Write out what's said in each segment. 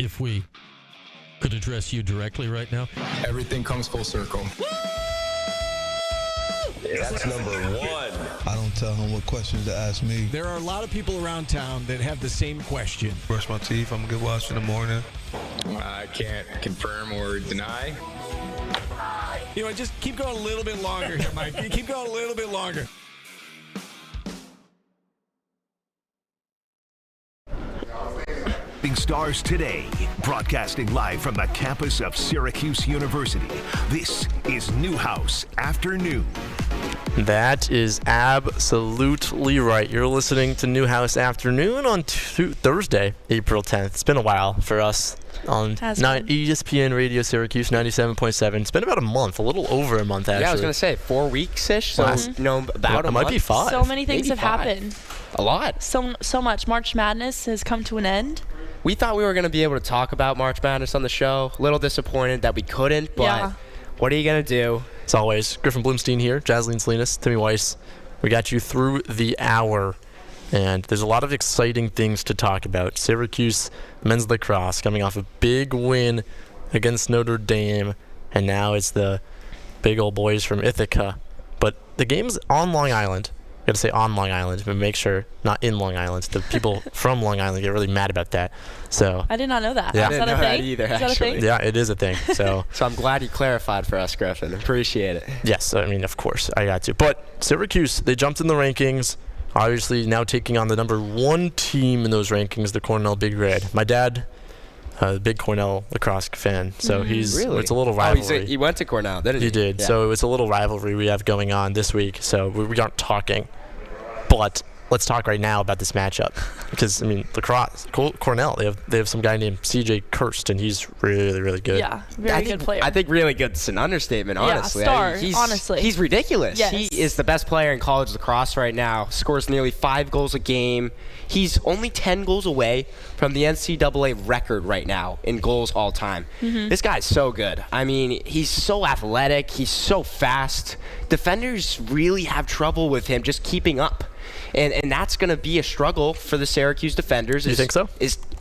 if we could address you directly right now? Everything comes full circle. That's number one. I don't tell him what questions to ask me. There are a lot of people around town that have the same question. Brush my teeth. I'm gonna get washed in the morning. I can't confirm or deny. You know, just keep going a little bit longer here, Mike. Keep going a little bit longer. Stars today, broadcasting live from the campus of Syracuse University. This is Newhouse Afternoon. That is absolutely right. You're listening to Newhouse Afternoon on Thursday, April 10th. It's been a while for us on ESPN Radio Syracuse 97.7. It's been about a month, a little over a month, actually. Yeah, I was going to say 4 weeks-ish. So, about a month. It might be 5. So many things Maybe have 5. happened. A lot. So much. March Madness has come to an end. We thought we were going to be able to talk about March Madness on the show. A little disappointed that we couldn't, but what are you going to do? As always, Griffin Bloomstein here, Jasleen Salinas, Timmy Weiss. We got you through the hour, and there's a lot of exciting things to talk about. Syracuse men's lacrosse coming off a big win against Notre Dame, and now it's the big old boys from Ithaca. But the game's on Long Island. I got to say on Long Island, but make sure not in Long Island. The people from Long Island get really mad about that. So I did not know that. Yeah. I didn't know that either, Is that a actually. thing? Yeah, it is a thing. So So I'm glad you clarified for us, Griffin. Appreciate it. yes, I mean, of course, I got to. But Syracuse, they jumped in the rankings. Obviously, now taking on the number 1 team in those rankings, the Cornell Big Red. My dad, big Cornell lacrosse fan, so it's a little rivalry. He went to Cornell, didn't he? He did. Yeah. So it's a little rivalry we have going on this week. So we aren't talking. But let's talk right now about this matchup because, I mean, lacrosse, Cornell, they have some guy named C.J. Kirst, and he's really, really good. Yeah, very good player. I think really good is an understatement, honestly. Star, honestly. He's ridiculous. Yes. He is the best player in college lacrosse right now, scores nearly 5 goals a game. He's only 10 goals away from the NCAA record right now in goals all time. Mm-hmm. This guy's so good. I mean, he's so athletic. He's so fast. Defenders really have trouble with him just keeping up. And that's going to be a struggle for the Syracuse defenders. You think so?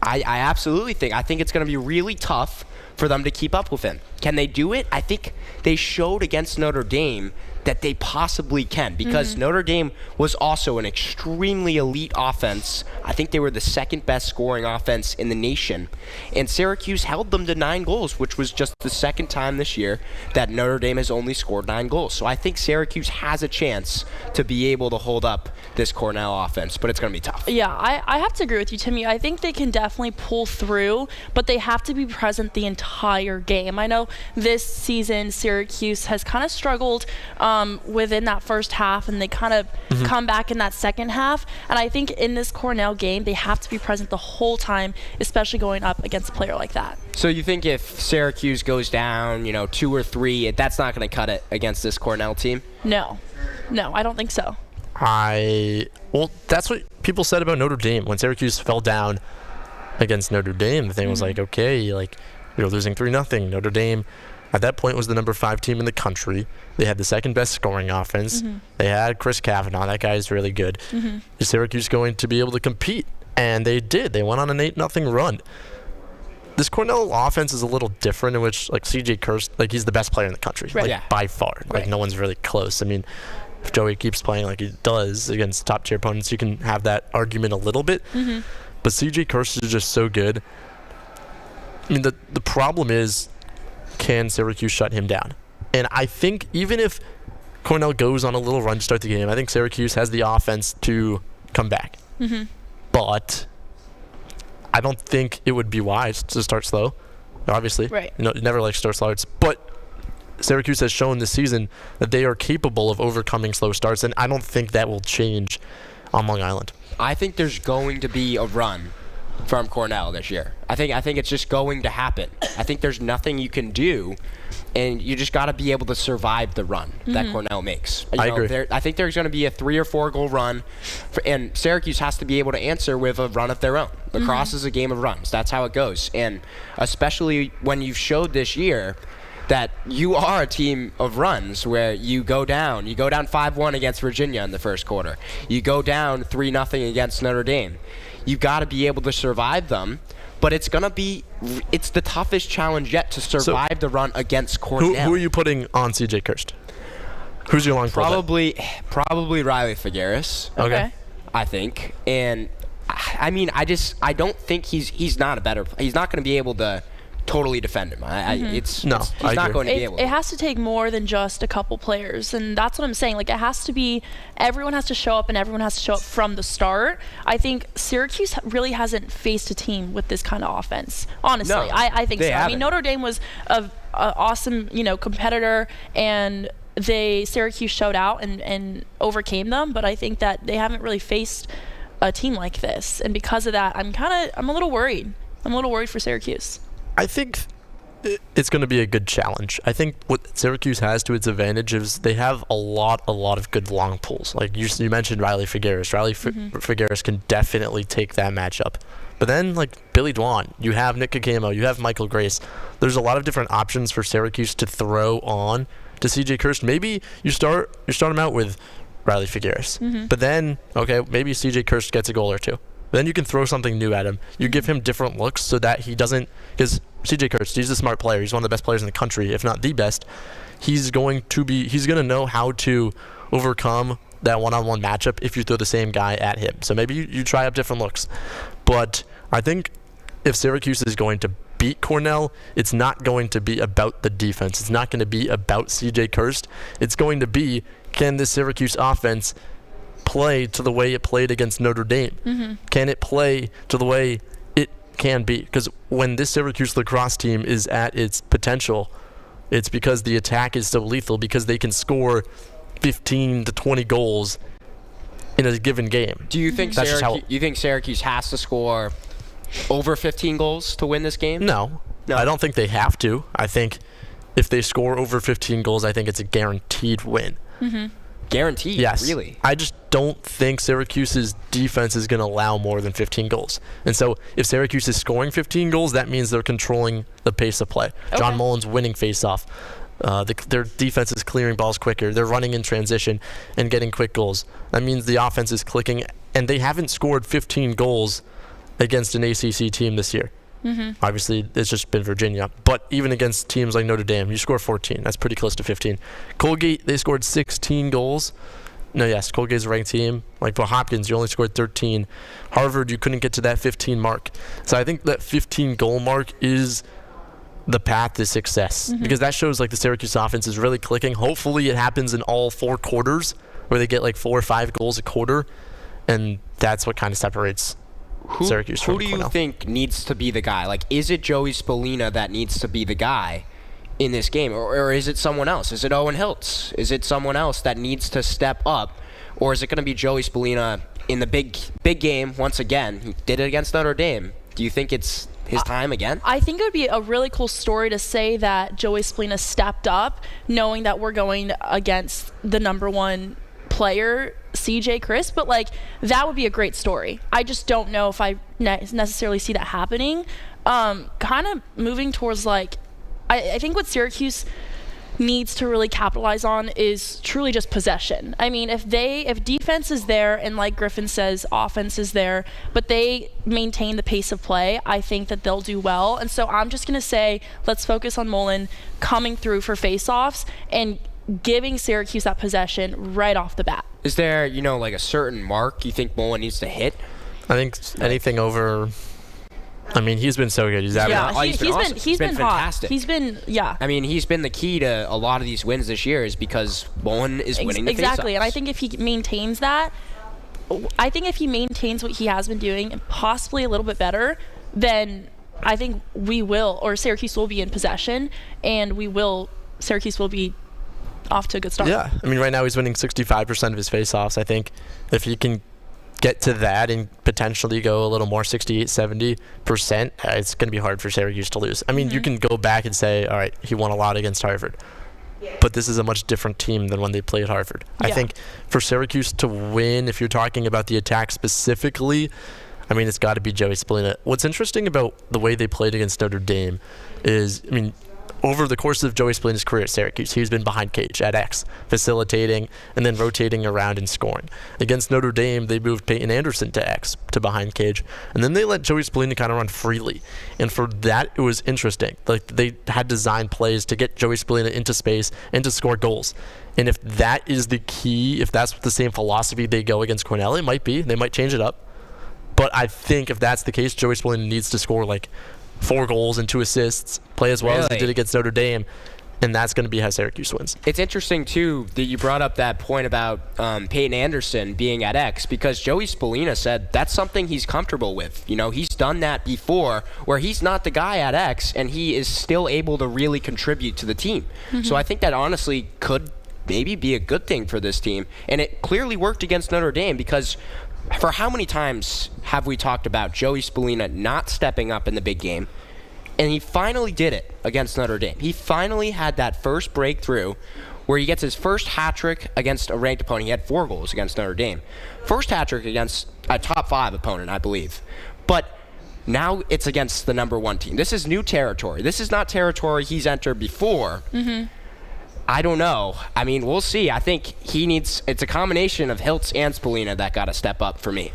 I absolutely think. I think it's going to be really tough for them to keep up with him. Can they do it? I think they showed against Notre Dame that they possibly can because Notre Dame was also an extremely elite offense. I think they were the second best scoring offense in the nation. And Syracuse held them to 9 goals, which was just the second time this year that Notre Dame has only scored 9 goals. So I think Syracuse has a chance to be able to hold up this Cornell offense, but it's going to be tough. Yeah, I have to agree with you, Timmy. I think they can definitely pull through, but they have to be present the entire game. I know this season Syracuse has kind of struggled within that first half, and they kind of come back in that second half. And I think in this Cornell game, they have to be present the whole time, especially going up against a player like that. So you think if Syracuse goes down, 2 or 3, that's not going to cut it against this Cornell team? No, I don't think so. Well, that's what people said about Notre Dame. When Syracuse fell down against Notre Dame, the thing was like, okay, like, you're losing 3-0. Notre Dame, at that point, was the number 5 team in the country. They had the second best scoring offense. They had Chris Kavanaugh. That guy is really good. Is Syracuse going to be able to compete? And they did. They went on an 8-0 run. This Cornell offense is a little different in which, like, C.J. Kirst, like, he's the best player in the country, by far. Like, no one's really close. I mean, if Joey keeps playing like he does against top-tier opponents, you can have that argument a little bit. But C.J. Kirst is just so good. I mean, the problem is, can Syracuse shut him down? And I think even if Cornell goes on a little run to start the game, I think Syracuse has the offense to come back. But I don't think it would be wise to start slow, obviously. Right. You never like start slow. But Syracuse has shown this season that they are capable of overcoming slow starts, and I don't think that will change on Long Island. I think there's going to be a run from Cornell this year. I think it's just going to happen. I think there's nothing you can do, and you just got to be able to survive the run that Cornell makes. I agree. I think there's going to be a 3 or 4 goal run, and Syracuse has to be able to answer with a run of their own. Lacrosse is a game of runs. That's how it goes, and especially when you've showed this year that you are a team of runs where you go down 5-1 against Virginia in the first quarter. You go down 3-0 against Notre Dame. You've got to be able to survive them but it's the toughest challenge yet to survive the run against Cornell. Who are you putting on CJ Kirst? Who's your long pull? Probably Riley Figueres. Okay. I think. And I mean, I don't think he's not going to be able to totally defend him. He's not going to be able to. It has to take more than just a couple players, and that's what I'm saying. Like, it has to be, everyone has to show up, and everyone has to show up from the start. I think Syracuse really hasn't faced a team with this kind of offense, honestly. No, I think so. haven't. I mean, Notre Dame was a awesome, competitor, and Syracuse showed out and overcame them, but I think that they haven't really faced a team like this, and because of that, I'm a little worried. I'm a little worried for Syracuse. I think it's going to be a good challenge. I think what Syracuse has to its advantage is they have a lot of good long pulls. Like you mentioned Riley Figueres. Figueres can definitely take that matchup. But then, like Billy Dwan, you have Nick Kakamo, you have Michael Grace. There's a lot of different options for Syracuse to throw on to CJ Kirst. Maybe you start him out with Riley Figueres. But then, okay, maybe CJ Kirst gets a goal or two. Then you can throw something new at him. You give him different looks so that he doesn't, because CJ Kirst, he's a smart player. He's one of the best players in the country, if not the best. He's going to know how to overcome that one-on-one matchup if you throw the same guy at him. So maybe you try out different looks. But I think if Syracuse is going to beat Cornell, it's not going to be about the defense. It's not going to be about CJ Kirst. It's going to be, can this Syracuse offense play to the way it played against Notre Dame? Can it play to the way it can be? Because when this Syracuse lacrosse team is at its potential, it's because the attack is so lethal, because they can score 15 to 20 goals in a given game. Do you think Syracuse has to score over 15 goals to win this game? No. I don't think they have to. I think if they score over 15 goals, I think it's a guaranteed win. Guaranteed? Yes. Really? I just don't think Syracuse's defense is going to allow more than 15 goals. And so if Syracuse is scoring 15 goals, that means they're controlling the pace of play. Okay. John Mullen's winning face-off. Their defense is clearing balls quicker. They're running in transition and getting quick goals. That means the offense is clicking, and they haven't scored 15 goals against an ACC team this year. Obviously, it's just been Virginia. But even against teams like Notre Dame, you score 14. That's pretty close to 15. Colgate, they scored 16 goals. No, yes, Colgate's a ranked team. Like for Hopkins, you only scored 13. Harvard, you couldn't get to that 15 mark. So I think that 15 goal mark is the path to success, because that shows like the Syracuse offense is really clicking. Hopefully it happens in all 4 quarters where they get like 4 or 5 goals a quarter, and that's what kind of separates Syracuse from Cornell. Who do you think needs to be the guy? Like, is it Joey Spallina that needs to be the guy in this game, or is it someone else? Is it Owen Hiltz? Is it someone else that needs to step up, or is it going to be Joey Spallina in the big game once again? He did it against Notre Dame. Do you think it's his time again? I think it would be a really cool story to say that Joey Spallina stepped up, knowing that we're going against the number 1 player, CJ Kirst, but like that would be a great story. I just don't know if I necessarily see that happening. Kind of moving towards like, I think what Syracuse needs to really capitalize on is truly just possession. I mean, if defense is there and like Griffin says, offense is there, but they maintain the pace of play, I think that they'll do well. And so I'm just going to say, let's focus on Mullen coming through for faceoffs and giving Syracuse that possession right off the bat. Is there, like a certain mark you think Mullen needs to hit? I think anything over. I mean, he's been so good. He's been he's been hot. fantastic. He's been I mean, he's been the key to a lot of these wins this year is because Mullen is winning the faceoffs. Exactly, and I think if he maintains that, I think if he maintains what he has been doing and possibly a little bit better, then I think Syracuse will be in possession, and Syracuse will be off to a good start. Yeah, I mean, right now he's winning 65% of his faceoffs. I think if he can get to that and potentially go a little more, 68-70%, it's going to be hard for Syracuse to lose. I mean, you can go back and say, all right, he won a lot against Harvard, but this is a much different team than when they played Harvard. I think for Syracuse to win, if you're talking about the attack specifically, I mean, it's got to be Joey Spallina. What's interesting about the way they played against Notre Dame is, I mean, over the course of Joey Spallina's career at Syracuse, he's been behind Cage at X, facilitating and then rotating around and scoring. Against Notre Dame, they moved Peyton Anderson to X, to behind Cage, and then they let Joey Spallina kind of run freely. And for that, it was interesting. Like, they had designed plays to get Joey Spallina into space and to score goals. And if that is the key, if that's the same philosophy they go against Cornell, it might be. They might change it up. But I think if that's the case, Joey Spallina needs to score like 4 goals and 2 assists, play as well as he did against Notre Dame, and that's going to be how Syracuse wins. It's interesting, too, that you brought up that point about Peyton Anderson being at X, because Joey Spallina said that's something he's comfortable with. You know, he's done that before where he's not the guy at X, and he is still able to really contribute to the team. So I think that honestly could maybe be a good thing for this team, and it clearly worked against Notre Dame because for how many times have we talked about Joey Spallina not stepping up in the big game? And he finally did it against Notre Dame. He finally had that first breakthrough where he gets his first hat trick against a ranked opponent. He had 4 goals against Notre Dame. First hat trick against a top 5 opponent, I believe. But now it's against the number 1 team. This is new territory. This is not territory he's entered before. I don't know. I mean, we'll see. I think it's a combination of Hiltz and Spallina that got to step up for me.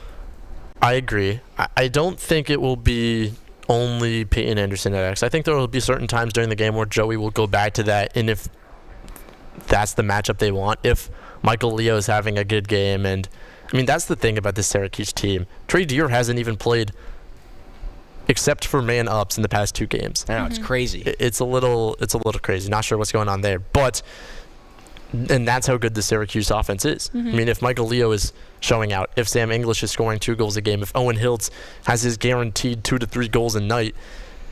I agree. I don't think it will be only Peyton Anderson at X. I think there will be certain times during the game where Joey will go back to that, and if that's the matchup they want, if Michael Leo is having a good game, and I mean, that's the thing about this Syracuse team. Trey Deer hasn't even played except for man-ups in the past 2 games. I know, it's crazy. It's a little crazy. Not sure what's going on there. But, and that's how good the Syracuse offense is. I mean, if Michael Leo is showing out, if Sam English is scoring 2 goals a game, if Owen Hiltz has his guaranteed 2 to 3 goals a night,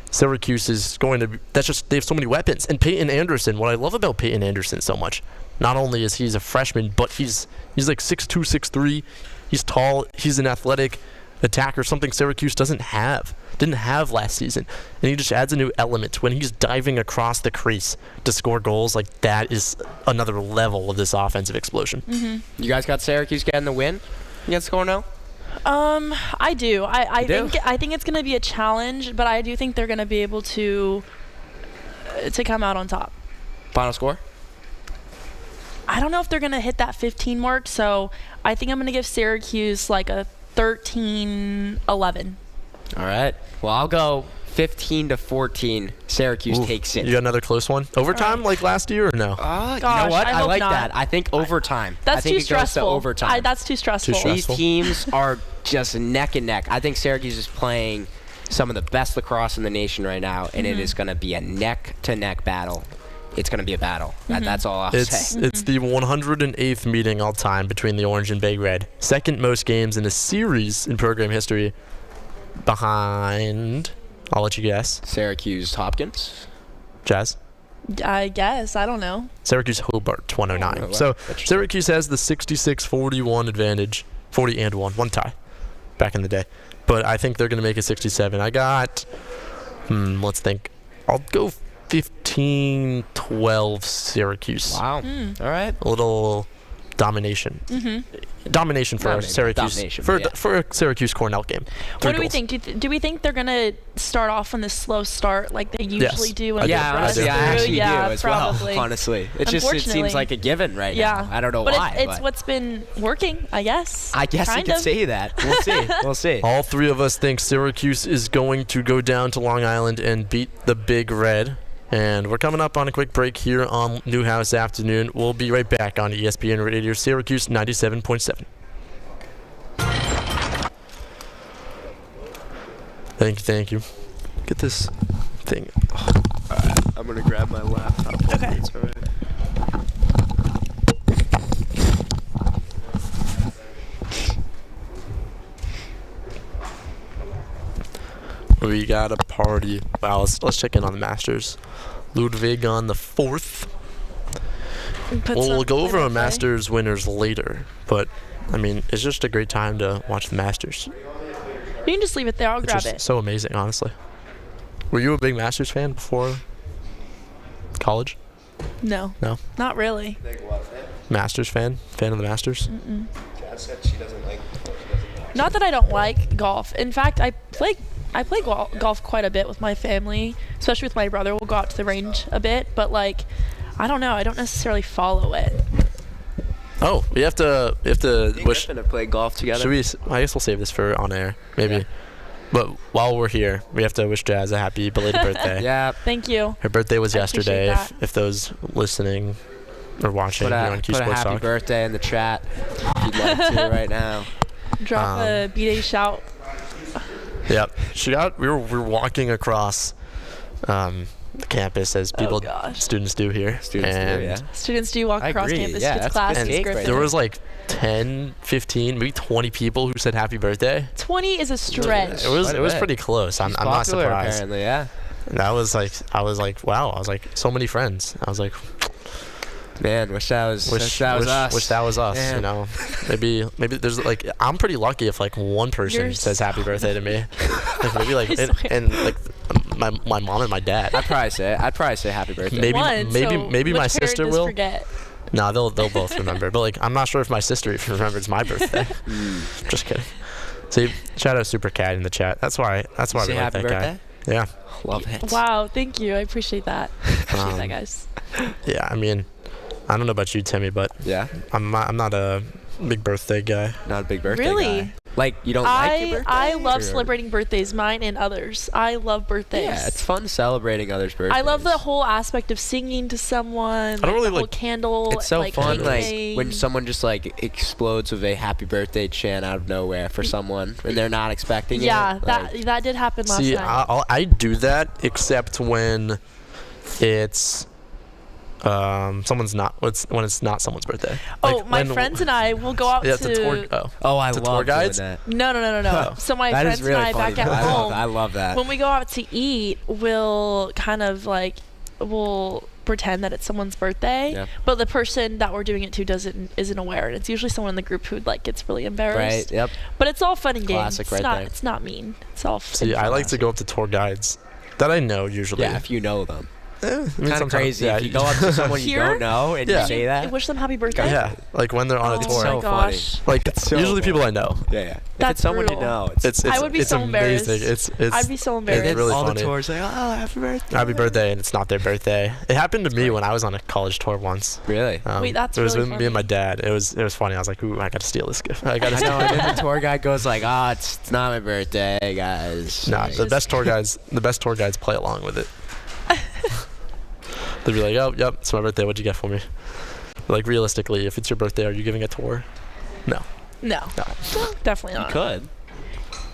Syracuse is going to be, they have so many weapons. And Peyton Anderson, what I love about Peyton Anderson so much, not only is he's a freshman, but he's like 6'2", 6'3". He's tall. He's an athletic attacker, something Syracuse didn't have last season, and he just adds a new element when he's diving across the crease to score goals. Like, that is another level of this offensive explosion. You guys got Syracuse getting the win against Cornell? I do. I think it's going to be a challenge, but I do think they're going to be able to come out on top. Final score? I don't know if they're going to hit that 15 mark, so I think I'm going to give Syracuse like a 13-11. All right. Well, I'll go 15-14. Syracuse takes it. You got another close one? Overtime like last year or no? Gosh, you know what? I like not. that. I think overtime. That's I think too it stressful. Goes to overtime. That's too stressful. These teams are just neck and neck. I think Syracuse is playing some of the best lacrosse in the nation right now, and it is going to be a neck-to-neck battle. It's going to be a battle. That's all I'll say. It's the 108th meeting all time between the Orange and Big Red. Second most games in a series in program history, behind, I'll let you guess. Syracuse Hopkins? Jazz? I guess. I don't know. Syracuse Hobart, 109. Oh, wow. So Syracuse has the 66-41 advantage, 40-1, one tie back in the day. But I think they're going to make it 67. I got, let's think. I'll go 15-12 Syracuse. Wow. All right. A little domination. Domination for Syracuse. Domination, for a Syracuse Cornell game. What do we think? Do we think they're gonna start off on this slow start like they usually do? I do. I actually do as probably. well. Honestly, it seems like a given right now. I don't know but why. It's what's been working, I guess. I guess you could say that. We'll see. We'll see. All 3 of us think Syracuse is going to go down to Long Island and beat the Big Red. And we're coming up on a quick break here on Newhouse Afternoon. We'll be right back on ESPN Radio Syracuse 97.7. Thank you. Get this thing. I'm going to grab my laptop. Okay. It's all right. We got a party. Wow, let's check in on the Masters. Ludwig on the 4th. We'll go over our Masters winners later, but I mean, it's just a great time to watch the Masters. You can just leave it there. I'll grab it. So amazing, honestly. Were you a big Masters fan before college? No. No? Not really. Masters fan? Fan of the Masters? Jazz said she doesn't like. Not that I don't like golf. In fact, I play I play golf quite a bit with my family, especially with my brother. We'll go out to the range a bit, but like, I don't know. I don't necessarily follow it. Oh, we have to wish. We're gonna play golf together. Should we? I guess we'll save this for on air, maybe. Yeah. But while we're here, we have to wish Jazz a happy belated birthday. Yeah. Thank you. Her birthday was yesterday. If those listening or watching, on Q put a Sports happy Talk. birthday in the chat if you'd like to right now. Drop a B-Day shout. Yep. We were walking across the campus as students do here. Students do walk across campus to get to class. And there was like 10, 15, maybe 20 people who said happy birthday. 20 is a stretch. It was pretty close. I'm not surprised. Apparently, yeah. And I was like, wow. I was like, so many friends. I was like, man, wish that was us. Wish that was us. Man. You know, maybe there's like, I'm pretty lucky if like one person says happy birthday to me. Like maybe like and like my mom and my dad. I'd probably say happy birthday. Maybe my sister will. Forget? No, they'll both remember. But like, I'm not sure if my sister even remembers my birthday. Just kidding. See, shout out Super Cat in the chat. That's why I really like that guy. Yeah. Love it. Wow, thank you. I appreciate that. Appreciate that, guys. Yeah, I mean, I don't know about you, Timmy, but yeah, I'm not a big birthday guy. Not a big birthday really? guy. Like, you don't like your birthday? I love celebrating birthdays, mine and others. I love birthdays. Yeah, it's fun celebrating others' birthdays. I love the whole aspect of singing to someone. I don't really like candle. It's so fun, like when someone just like explodes with a happy birthday chant out of nowhere for someone and they're not expecting it. Yeah, that did happen last night. I do that except when it's someone's not when it's not someone's birthday. Oh, like my friends and I will go out to tour. I love tour guides. That. No. So my friends really and I funny, back at home. I love that. When we go out to eat, we'll kind of like we'll pretend that it's someone's birthday, but the person that we're doing it to isn't aware, and it's usually someone in the group who like gets really embarrassed. Right. Yep. But it's all fun and games. Classic right there. It's not mean. It's all. See, I like to go up to tour guides that I know usually. Yeah, if you know them. Kind of crazy if you go up to someone you don't know and you say that. Wish them happy birthday. Yeah, like when they're on a tour. Oh my gosh. Like usually people I know. Yeah. That's if it's someone brutal. you know, I would be so embarrassed. It's I'd be so embarrassed. It's really all funny. the tours like, oh, happy birthday. Happy birthday, and it's not their birthday. It happened to me when I was on a college tour once. Really? Wait, that's it was really with me and my dad. It was funny. I was like, ooh, I gotta steal this gift. I gotta know. And then the tour guide goes like, it's not my birthday, guys. Nah, the best tour guides play along with it. They'd be like, oh, yep, it's my birthday. What'd you get for me? Like, realistically, if it's your birthday, are you giving a tour? No. Definitely not. You could.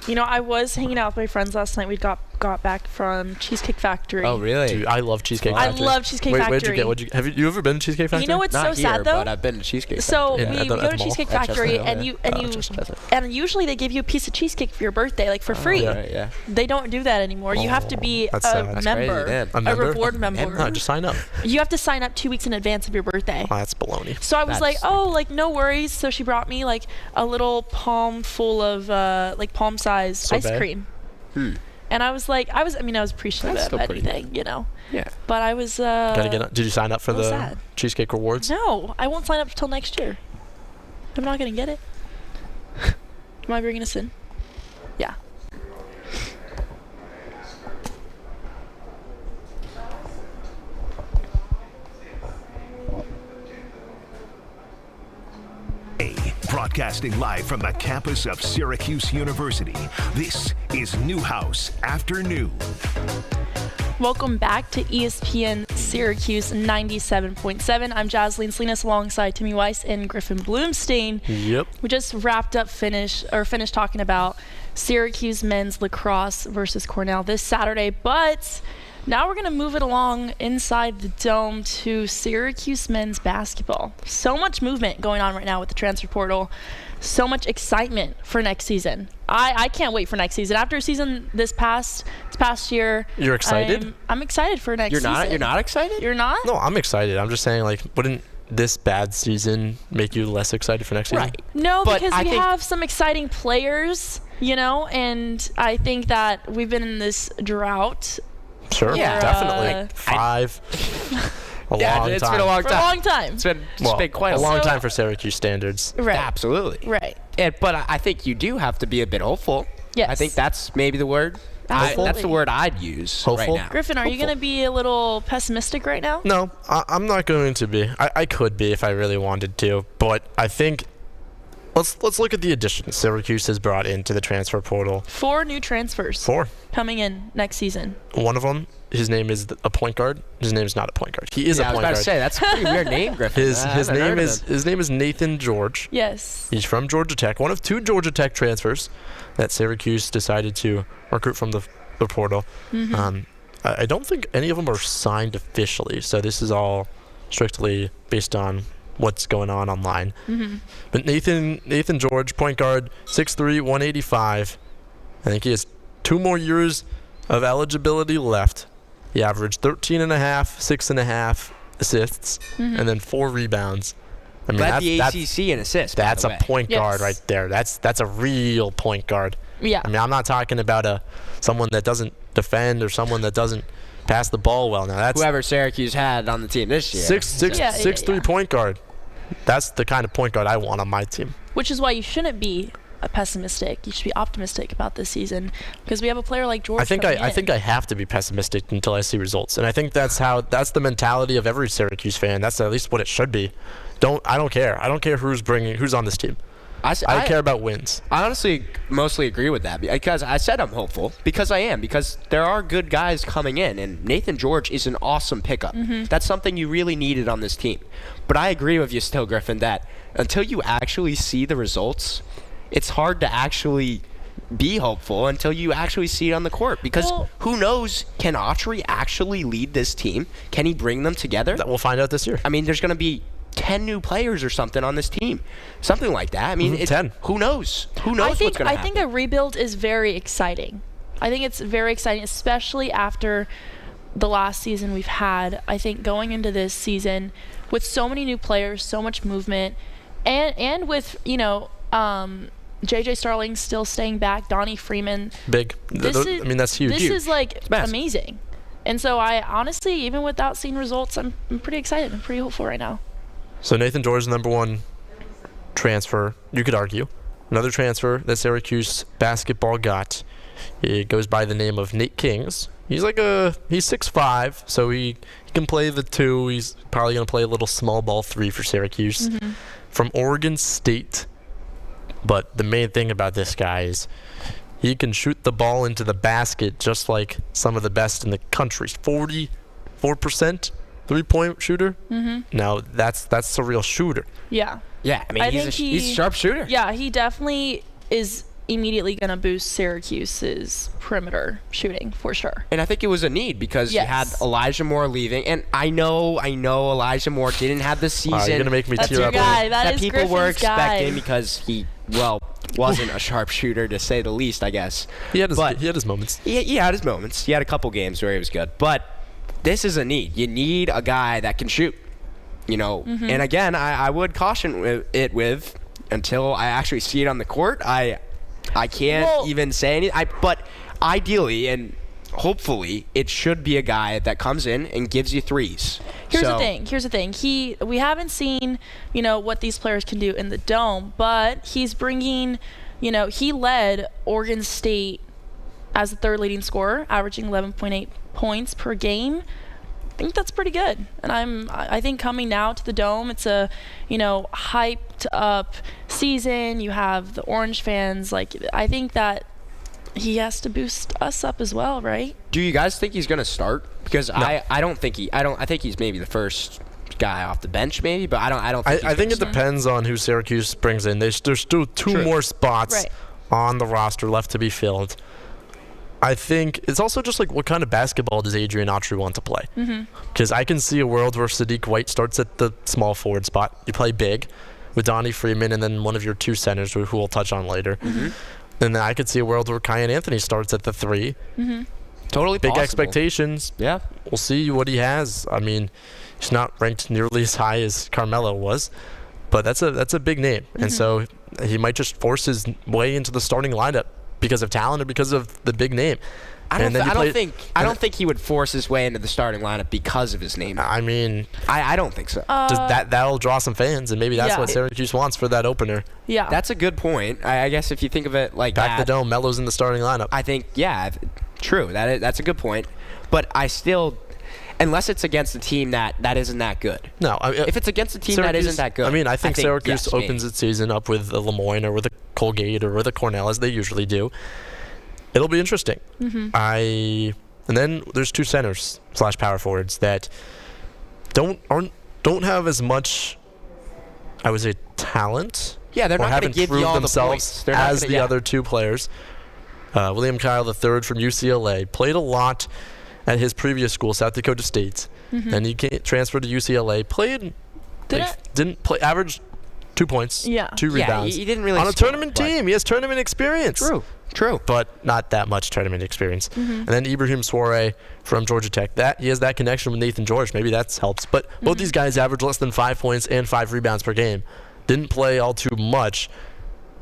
You know, I was hanging out with my friends last night. We got back from Cheesecake Factory. Oh, really? Dude, I love Cheesecake Factory. I love Cheesecake Factory. Where'd you get? Have you ever been to Cheesecake Factory? You know what's Not so here, sad though? But I've been to Cheesecake Factory. So we go to Cheesecake Factory and usually they give you a piece of cheesecake for your birthday, like for free. Yeah. They don't do that anymore. You have to be a member, a reward member. No, just sign up. You have to sign up 2 weeks in advance of your birthday. Oh, that's baloney. So I was like, no worries. So she brought me like a little palm full of like palm size ice cream. And I was like, I was appreciative of anything, you know. Yeah. But I was. Did you sign up for the sad. cheesecake rewards? No, I won't sign up until next year. I'm not gonna get it. Am I bringing us in? Yeah. Broadcasting live from the campus of Syracuse University, this is Newhouse Afternoon. Welcome back to ESPN Syracuse 97.7. I'm Jasleen Salinas alongside Timmy Weiss and Griffin Bloomstein. Yep. We just finished talking about Syracuse men's lacrosse versus Cornell this Saturday, but now we're going to move it along inside the dome to Syracuse men's basketball. So much movement going on right now with the transfer portal. So much excitement for next season. I can't wait for next season. After a season this past year. You're excited? I'm excited for next season. You're not excited? You're not? No, I'm excited. I'm just saying, like, wouldn't this bad season make you less excited for next season? Right. No, because we have some exciting players, you know, and I think that we've been in this drought. Sure, definitely. It's been a long time. For a long time. It's been quite a long time for Syracuse standards. Right. Absolutely. Right. But I think you do have to be a bit hopeful Yes. I think that's maybe the word. That's the word I'd use Hopeful. right now. Griffin, are you going to be a little pessimistic right now? No, I'm not going to be. I could be if I really wanted to, but I think let's look at the additions Syracuse has brought into the transfer portal. 4 new transfers. 4 coming in next season. One of them, his name is a point guard. His name is not a point guard. He is a point guard. I was about to say that's a pretty weird name, Griffin. His name is Nathan George. Yes. He's from Georgia Tech. One of 2 Georgia Tech transfers that Syracuse decided to recruit from the portal. I don't think any of them are signed officially, so this is all strictly based on what's going on online. But Nathan George, point guard, 6'3", 185. I think he has 2 more years of eligibility left. He averaged 13.5, 6.5 assists, and then 4 rebounds. I mean, led the ACC in assists. That's a point guard Yes. right there. That's a real point guard. Yeah. I mean, I'm not talking about someone that doesn't defend or someone that doesn't pass the ball well. Now that's whoever Syracuse had on the team this year. 6'3" point guard. That's the kind of point guard I want on my team. Which is why you shouldn't be pessimistic. You should be optimistic about this season because we have a player like George. I think I have to be pessimistic until I see results, and I think that's the mentality of every Syracuse fan. That's at least what it should be. I don't care. I don't care who's on this team. I care about wins. I honestly mostly agree with that because I said I'm hopeful because I am, because there are good guys coming in, and Nathan George is an awesome pickup. That's something you really needed on this team. But I agree with you still, Griffin, that until you actually see the results, it's hard to actually be hopeful until you actually see it on the court, because who knows, can Autry actually lead this team? Can he bring them together? That we'll find out this year. I mean, there's going to be 10 new players or something on this team. Something like that. I mean, 10. Who knows? Who knows what's going to happen? I think a rebuild is very exciting. I think it's very exciting, especially after the last season we've had. I think going into this season with so many new players, so much movement, and with, J.J. Starling still staying back, Donnie Freeman. Big. That's huge. This is amazing. And so I honestly, even without seeing results, I'm pretty excited. I'm pretty hopeful right now. So Nathan George, number 1 transfer, you could argue. Another transfer that Syracuse basketball got. It goes by the name of Nate Kings. He's 6'5", so he can play the 2. He's probably going to play a little small ball 3 for Syracuse. From Oregon State. But the main thing about this guy is he can shoot the ball into the basket just like some of the best in the country. 44% three-point shooter. Now that's a real shooter. Yeah. Yeah, I mean, he's a sharp shooter. Yeah, he definitely is immediately going to boost Syracuse's perimeter shooting for sure. And I think it was a need because you had Elijah Moore leaving, and I know Elijah Moore didn't have the season. You're gonna make me That's tear your up. guy. That is people were Griffin's expecting guy. because he wasn't a sharp shooter, to say the least, I guess. He had his moments. He had his moments. He had a couple games where he was good, but this is a need. You need a guy that can shoot. And again, I would caution it with until I actually see it on the court. I can't even say anything. But ideally and hopefully, it should be a guy that comes in and gives you threes. Here's the thing. We haven't seen, what these players can do in the Dome, but he's bringing, he led Oregon State as the 3rd leading scorer, averaging 11.8 points per game. I think that's pretty good. And I think coming now to the Dome, it's a, hyped up season. You have the Orange fans. I think that he has to boost us up as well, right? Do you guys think he's going to start? Because no. I think he's maybe the first guy off the bench, maybe, but I don't think I think it depends on who Syracuse brings in. There's still 2 more spots on the roster left to be filled. I think it's also just what kind of basketball does Adrian Autry want to play? Because I can see a world where Sadiq White starts at the small forward spot. You play big with Donnie Freeman and then one of your 2 centers, who we'll touch on later. And then I could see a world where Kyan Anthony starts at the 3. Totally big possible. Expectations. Yeah. We'll see what he has. I mean, he's not ranked nearly as high as Carmelo was, but that's a big name. And so he might just force his way into the starting lineup because of talent or because of the big name. I don't think he would force his way into the starting lineup because of his name. I mean, I don't think so. That'll draw some fans, and maybe that's Yeah. what Syracuse wants for that opener. Yeah. That's a good point. I guess if you think of it like Back that, the dome, Melo's in the starting lineup. I think, yeah, true. That's a good point. But I still, unless it's against a team that isn't that good. No, if it's against a team that isn't that good. I mean, I think Syracuse yes, opens its season up with a Lemoyne or with a Colgate or with a Cornell, as they usually do. It'll be interesting. And then there's two centers / power forwards that don't have as much, I would say, talent. Yeah, they're or not going haven't to give you proved all the themselves points. They're not as gonna, the other two players. William Kyle III from UCLA played a lot at his previous school, South Dakota State. Then he transferred to UCLA. Didn't play. Averaged 2 points. 2 rebounds. He didn't really on a score, tournament team. He has tournament experience. True. But not that much tournament experience. And then Ibrahim Soare from Georgia Tech. He has that connection with Nathan George. Maybe that helps. But both these guys average less than 5 points and 5 rebounds per game. Didn't play all too much.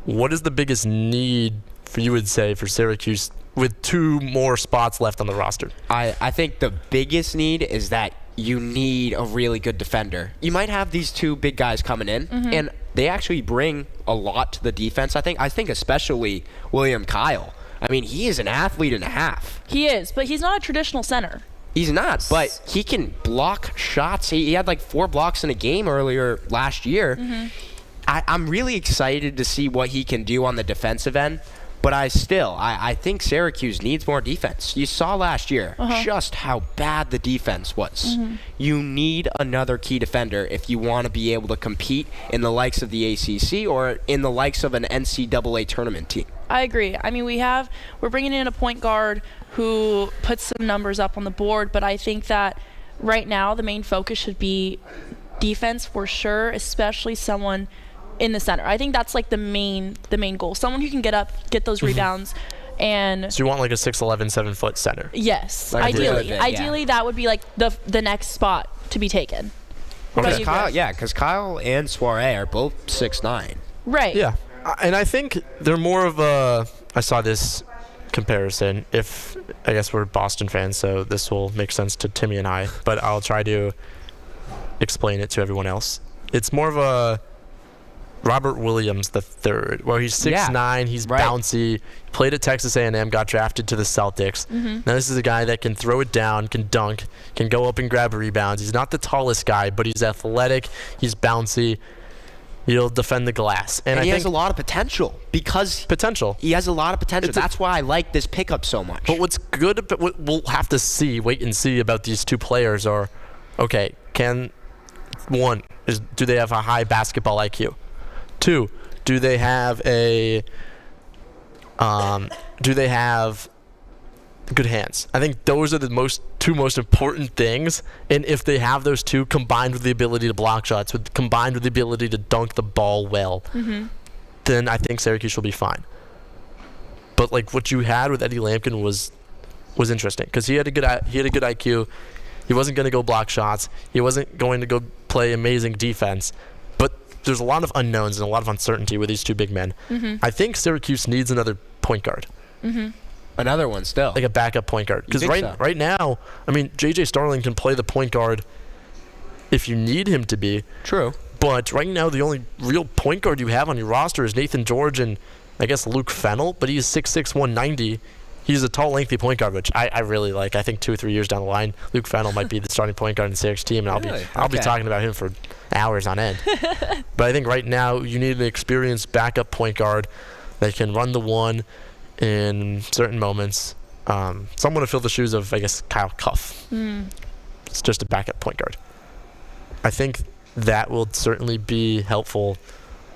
What is the biggest need you would say for Syracuse with 2 more spots left on the roster? I think the biggest need is that you need a really good defender. You might have these 2 big guys coming in, and they actually bring a lot to the defense. I think especially William Kyle. I mean, he is an athlete and a half. He is, but he's not a traditional center. He's not, but he can block shots. He had like 4 blocks in a game earlier last year. I'm really excited to see what he can do on the defensive end. But I think Syracuse needs more defense. You saw last year just how bad the defense was. You need another key defender if you want to be able to compete in the likes of the ACC or in the likes of an NCAA tournament team. I agree. I mean, we're bringing in a point guard who puts some numbers up on the board, but I think that right now the main focus should be defense for sure, especially someone in the center. I think that's like the main goal. Someone who can get up, get those rebounds, and so you want like a 6'11", 7-foot center. Yes, like ideally that would be like the next spot to be taken. Okay. Because Kyle and Soare are both 6'9". Right. Yeah, and I think they're more of a. I saw this comparison. I guess we're Boston fans, so this will make sense to Timmy and I, but I'll try to explain it to everyone else. It's more of a Robert Williams III, where he's 6'9", he's bouncy, played at Texas A&M, got drafted to the Celtics. Now this is a guy that can throw it down, can dunk, can go up and grab rebounds. He's not the tallest guy, but he's athletic, he's bouncy, he'll defend the glass. And he has a lot of potential because he has a lot of potential. That's why I like this pickup so much. But what's good, what we'll have to wait and see about these 2 players are, okay, do they have a high basketball IQ? 2, do they have good hands? I think those are the 2 most important things. And if they have those 2 combined with the ability to block shots, combined with the ability to dunk the ball well, then I think Syracuse will be fine. But like what you had with Eddie Lampkin was interesting because he had a good IQ. He wasn't going to go block shots. He wasn't going to go play amazing defense. There's a lot of unknowns and a lot of uncertainty with these 2 big men. I think Syracuse needs another point guard. Another one still. Like a backup point guard. Because right now, I mean, J.J. Starling can play the point guard if you need him to be. True. But right now, the only real point guard you have on your roster is Nathan George and, I guess, Luke Fennell. But he's 6'6", 190. He's a tall, lengthy point guard, which I really like. I think 2 or 3 years down the line, Luke Fennell might be the starting point guard in the Syracuse team, and I'll be talking about him for hours on end. But I think right now you need an experienced backup point guard that can run the one in certain moments. Someone to fill the shoes of, I guess, Kyle Cuff. It's just a backup point guard. I think that will certainly be helpful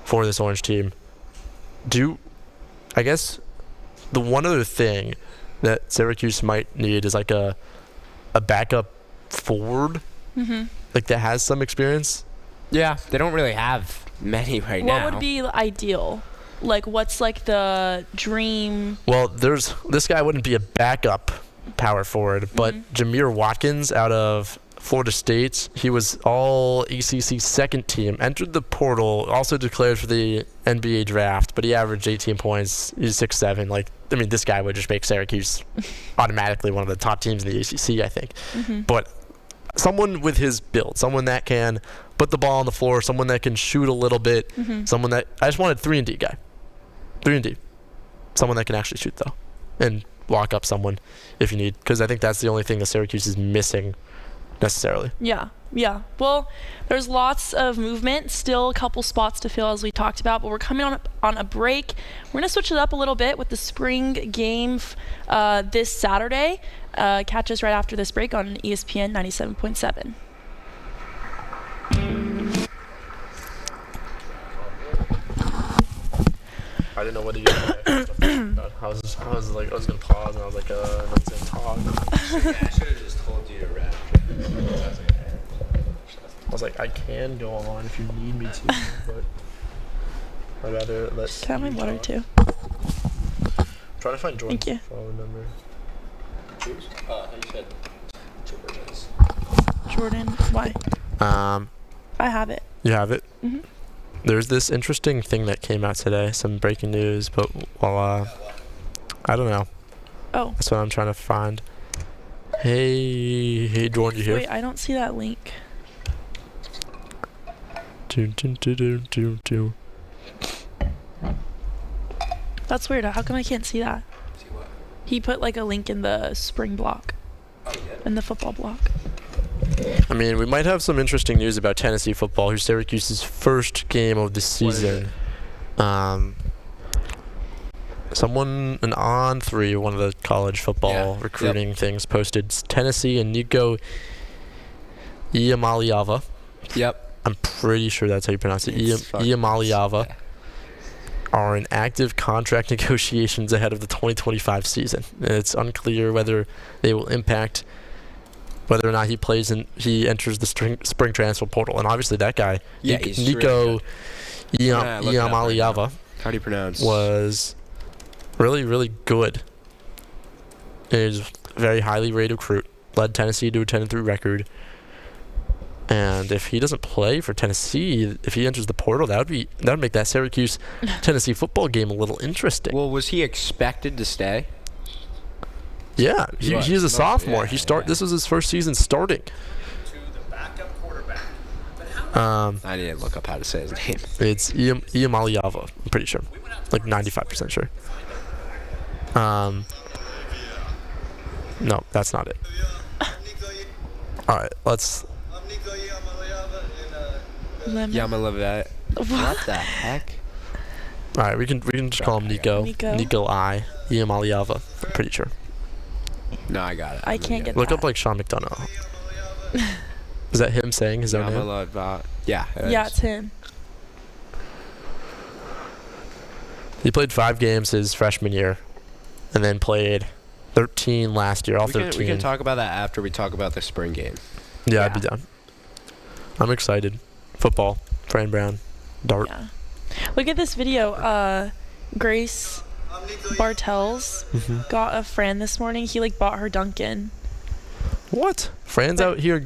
for this Orange team. I guess the one other thing that Syracuse might need is like a backup forward, like that has some experience. Yeah, they don't really have many now. What would be ideal? Like, what's like the dream? Well, this guy wouldn't be a backup power forward, but Jameer Watkins out of Florida State. He was all ACC second team, entered the portal, also declared for the NBA draft, but he averaged 18 points. He's 6'7". Like, I mean, this guy would just make Syracuse automatically one of the top teams in the ACC, I think. Mm-hmm. But someone with his build, someone that can put the ball on the floor, someone that can shoot a little bit, someone that I just wanted 3-and-D guy. 3-and-D. Someone that can actually shoot, though, and lock up someone if you need, because I think that's the only thing that Syracuse is missing necessarily. Yeah. Well, there's lots of movement, still a couple spots to fill as we talked about, but we're coming on a break. We're going to switch it up a little bit with the spring game this Saturday. Catch us right after this break on ESPN 97.7. I didn't know what to do. I was like, I was going to pause, and I was like, no one's going to talk. I should have just told you to wrap. I was like, I can go on if you need me to, but I'd rather let Can I have my you water talk. too? Try to find Jordan's Thank you. phone number. You said George's. Jordan, why? I have it. You have it? Mm-hmm. There's this interesting thing that came out today, some breaking news, but I don't know. Oh. That's what I'm trying to find. Hey, Jordan, you here? Wait, I don't see that link. Do. That's weird. How come I can't see that? See what? He put like a link in the spring block, Oh, yeah. in the football block. I mean, we might have some interesting news about Tennessee football, who's Syracuse's first game of the season. An On3, one of the college football recruiting things, posted Tennessee and Nico Iamaleava. Yep. I'm pretty sure that's how you pronounce it. It's fucking- Iamaleava yeah. are in active contract negotiations ahead of the 2025 season. And it's unclear whether they will impact whether or not he enters the spring transfer portal. And obviously that guy, Yeah, he's Nico Yeah, look it up right now. Iamaleava, How do you pronounce? was really, really good. He's a very highly rated recruit. Led Tennessee to a 10-3 record. And if he doesn't play for Tennessee, if he enters the portal, that would make that Syracuse Tennessee football game a little interesting. Well, was he expected to stay? Yeah, he's a sophomore. Yeah. This was his first season starting. I need to look up how to say his name. It's Iamaleava, I'm pretty sure. Like 95% sure. No, that's not it. All right, let's. Yamaleava. What the heck? All right, we can just call him Nico. Nico. Iamaleava. I'm pretty sure. No, I got it. I can't get Look that. up like Sean McDonough. Is that him saying his own name? Yamaleava. Yeah. Yeah, it's him. He played 5 games his freshman year, and then played 13 last year. All 13. We can talk about that after we talk about the spring game. Yeah, I'd be down. I'm excited. Football. Fran Brown. Dart. Yeah. Look at this video. Grace Bartels got a Fran this morning. He like bought her Dunkin'. What? Fran's out here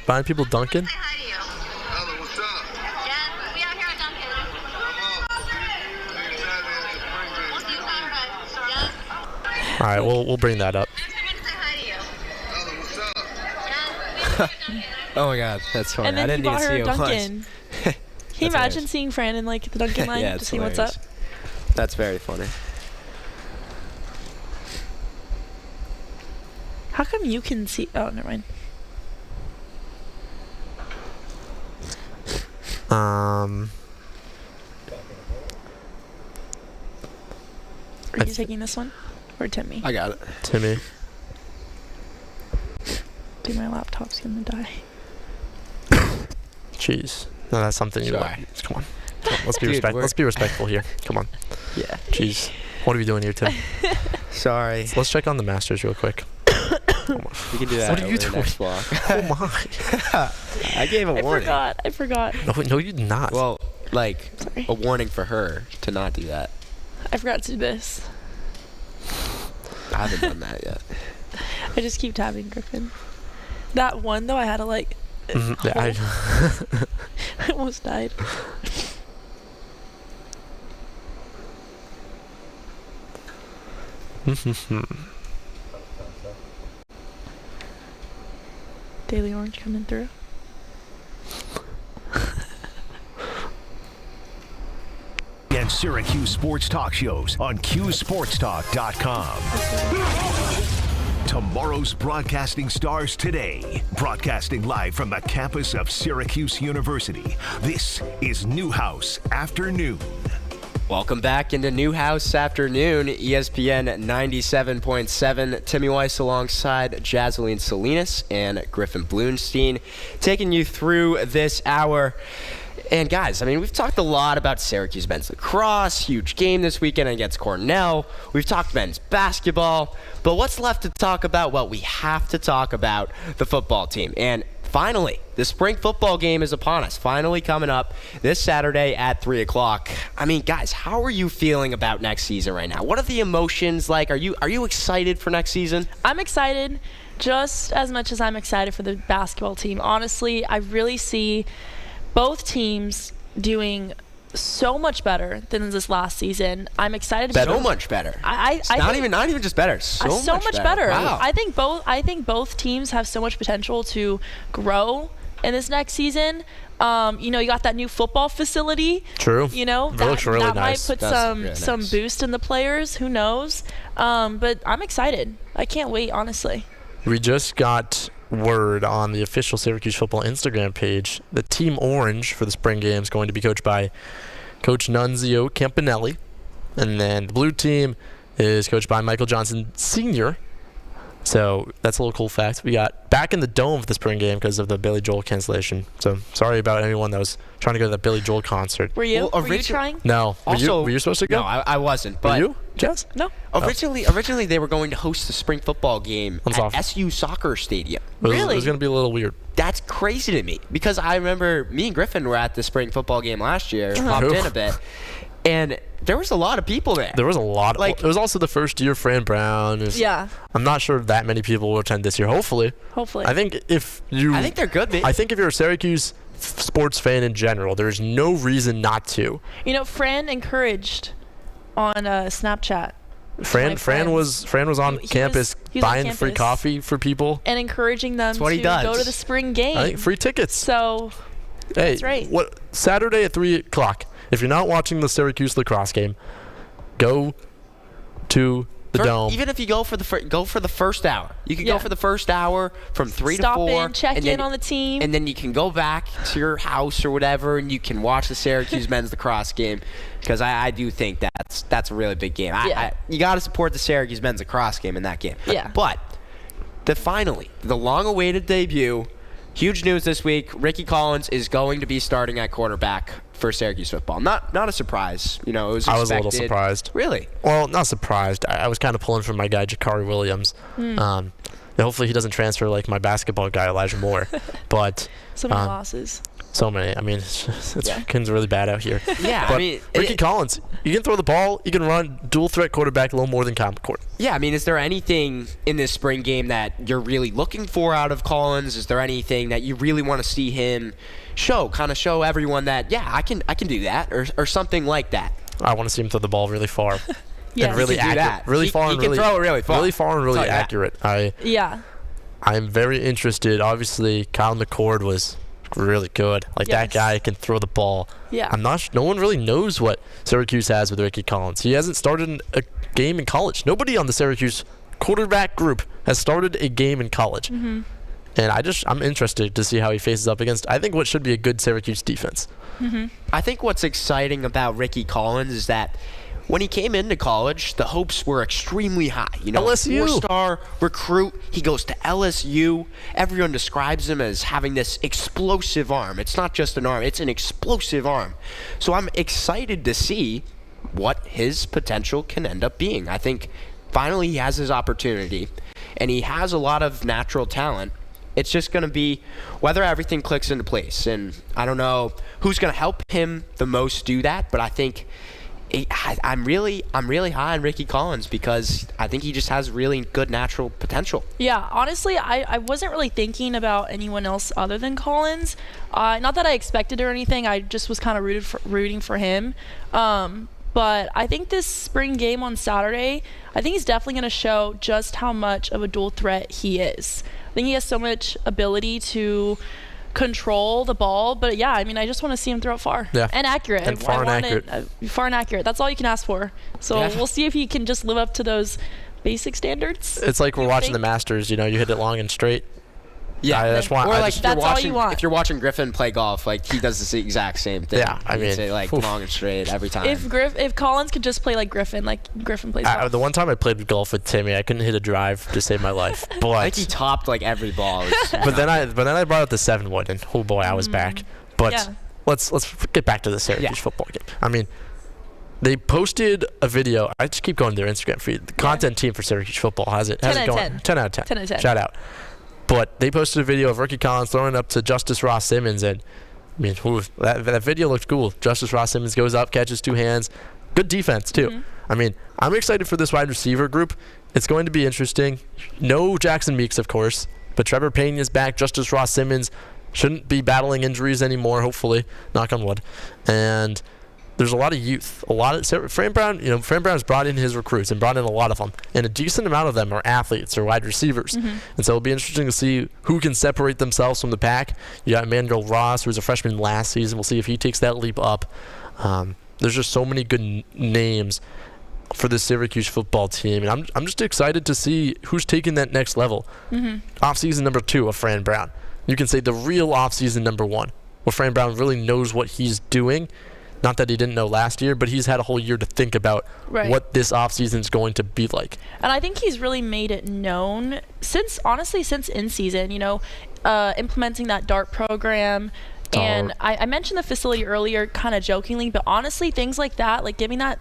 buying people Dunkin'? All right, we'll bring that up. Oh my God, that's funny. And then I didn't he bought even her see a it once. Dunkin'. Can you imagine seeing Fran in like the Dunkin' line Yeah, to it's see what's up? hilarious. That's very funny. How come you can see? Oh, never mind. Are you taking this one? Or Timmy? I got it. Timmy. Dude, my laptop's gonna die. Jeez. No, that's something you Sure. want. Come on. Let's be Dude, Let's be respectful here. Come on. Yeah. Jeez. What are we doing here, Tim? Sorry. Let's check on the Masters real quick. We can do that. What are you over the doing? next block. Oh my. I gave a warning. I forgot. No, you did not. Well, like Sorry. a warning for her to not do that. I forgot to do this. I haven't done that yet. I just keep tabbing Griffin. That one though, I had to like. Yeah, I almost died. Daily Orange coming through. And Syracuse sports talk shows on QSportsTalk.com. Tomorrow's broadcasting stars today. Broadcasting live from the campus of Syracuse University. This is Newhouse Afternoon. Welcome back into Newhouse Afternoon, ESPN 97.7. Timmy Weiss alongside Jazeline Salinas and Griffin Blunstein, taking you through this hour. And guys, I mean, we've talked a lot about Syracuse men's lacrosse, huge game this weekend against Cornell. We've talked men's basketball, but what's left to talk about? Well, we have to talk about the football team. And finally, the spring football game is upon us, finally coming up this Saturday at 3 o'clock. I mean, guys, how are you feeling about next season right now? What are the emotions like? Are you excited for next season? I'm excited just as much as I'm excited for the basketball team. Honestly, I really see both teams doing so much better than this last season. I'm excited. So much better. Not even just better. So much better. Wow. I think both teams have so much potential to grow in this next season. You got that new football facility. True. That looks really nice. Might put some boost in the players. Who knows? But I'm excited. I can't wait, honestly. We just got word on the official Syracuse football Instagram page. The Team Orange for the spring game is going to be coached by Coach Nunzio Campanelli. And then the blue team is coached by Michael Johnson Sr. So that's a little cool fact. We got back in the dome for the spring game because of the Billy Joel cancellation. So sorry about anyone that was trying to go to that Billy Joel concert. Were you trying? No. Were you supposed to go? No, I wasn't. But were you, Jess? No. Originally, they were going to host the spring football game at SU Soccer Stadium. Really? It was going to be a little weird. That's crazy to me because I remember me and Griffin were at the spring football game last year, popped in a bit, and there was a lot of people there. There was a lot. It was also the first year Fran Brown. Yeah. I'm not sure that many people will attend this year. Hopefully. I think I think they're good, man. I think if you're a Syracuse sports fan in general, there's no reason not to. Fran encouraged on Snapchat. Fran was on campus buying free coffee for people and encouraging them to go to the spring game. I think free tickets. So that's right. Saturday at 3 o'clock. If you're not watching the Syracuse lacrosse game, go to the dome. Even if you go for the first hour, you can go for the first hour from 3 to 4. Stop in, check in on the team, and then you can go back to your house or whatever, and you can watch the Syracuse men's lacrosse game because I do think that's a really big game. You got to support the Syracuse men's lacrosse game in that game. Yeah. But finally, the long-awaited debut. Huge news this week. Ricky Collins is going to be starting at quarterback for Syracuse football. Not a surprise. It was expected. I was a little surprised. Really? Well, not surprised. I was kind of pulling for my guy, Jakari Williams. Hopefully he doesn't transfer like my basketball guy, Elijah Moore. But so many losses. So many. I mean, it's really bad out here. Yeah, but Ricky Collins, you can throw the ball, you can run, dual threat quarterback, a little more than common court. Yeah, I mean, is there anything in this spring game that you're really looking for out of Collins? Is there anything that you really want to see him show everyone that, I can do that, or something like that? I want to see him throw the ball really far. And really accurate. Really far and really throw it really far. Really far and really accurate. I'm very interested. Obviously, Kyle McCord was really good. That guy can throw the ball. Yeah. No one really knows what Syracuse has with Ricky Collins. He hasn't started a game in college. Nobody on the Syracuse quarterback group has started a game in college. Mm-hmm. And I'm interested to see how he faces up against, I think, what should be a good Syracuse defense. Mm-hmm. I think what's exciting about Ricky Collins is that when he came into college, the hopes were extremely high. LSU. 4-star recruit. He goes to LSU. Everyone describes him as having this explosive arm. It's not just an arm. It's an explosive arm. So I'm excited to see what his potential can end up being. I think finally he has his opportunity, and he has a lot of natural talent. It's just going to be whether everything clicks into place. And I don't know who's going to help him the most do that, but I think I'm really high on Ricky Collins because I think he just has really good natural potential. Yeah, honestly, I wasn't really thinking about anyone else other than Collins. Not that I expected or anything. I just was kind of rooting for him. But I think this spring game on Saturday, I think he's definitely going to show just how much of a dual threat he is. I think he has so much ability to control the ball, but yeah, I mean, I just want to see him throw it far and accurate. And far and accurate. Far and accurate. That's all you can ask for. So we'll see if he can just live up to those basic standards. It's like we're watching the Masters. You hit it long and straight. Yeah, I just want. Or that's all you want. If you're watching Griffin play golf, like he does the exact same thing. Yeah, I mean, say like long and straight every time. If Collins could just play like Griffin plays golf. The one time I played golf with Timmy, I couldn't hit a drive to save my life. But I think he topped like every ball. but then I brought out the 7-wood, and oh boy, I was back. But let's get back to the Syracuse football game. I mean, they posted a video. I just keep going to their Instagram feed. The content team for Syracuse football has it going. 10 out of 10. 10 out of 10. Shout out. But they posted a video of Ricky Collins throwing up to Justice Ross Simmons, and I mean, that video looked cool. Justice Ross Simmons goes up, catches 2 hands. Good defense, too. Mm-hmm. I mean, I'm excited for this wide receiver group. It's going to be interesting. No Jackson Meeks, of course, but Trevor Payne is back. Justice Ross Simmons shouldn't be battling injuries anymore, hopefully. Knock on wood. And there's a lot of youth. Fran Brown's brought in his recruits and brought in a lot of them. And a decent amount of them are athletes or wide receivers. Mm-hmm. And so it'll be interesting to see who can separate themselves from the pack. You got Emmanuel Ross, who was a freshman last season. We'll see if he takes that leap up. There's just so many good names for the Syracuse football team. And I'm just excited to see who's taking that next level. Mm-hmm. Offseason number 2 of Fran Brown. You can say the real offseason number 1, where Fran Brown really knows what he's doing. Not that he didn't know last year, but he's had a whole year to think about what this offseason is going to be like. And I think he's really made it known since in-season, implementing that DART program. And I mentioned the facility earlier kind of jokingly, but honestly, things like that, like giving that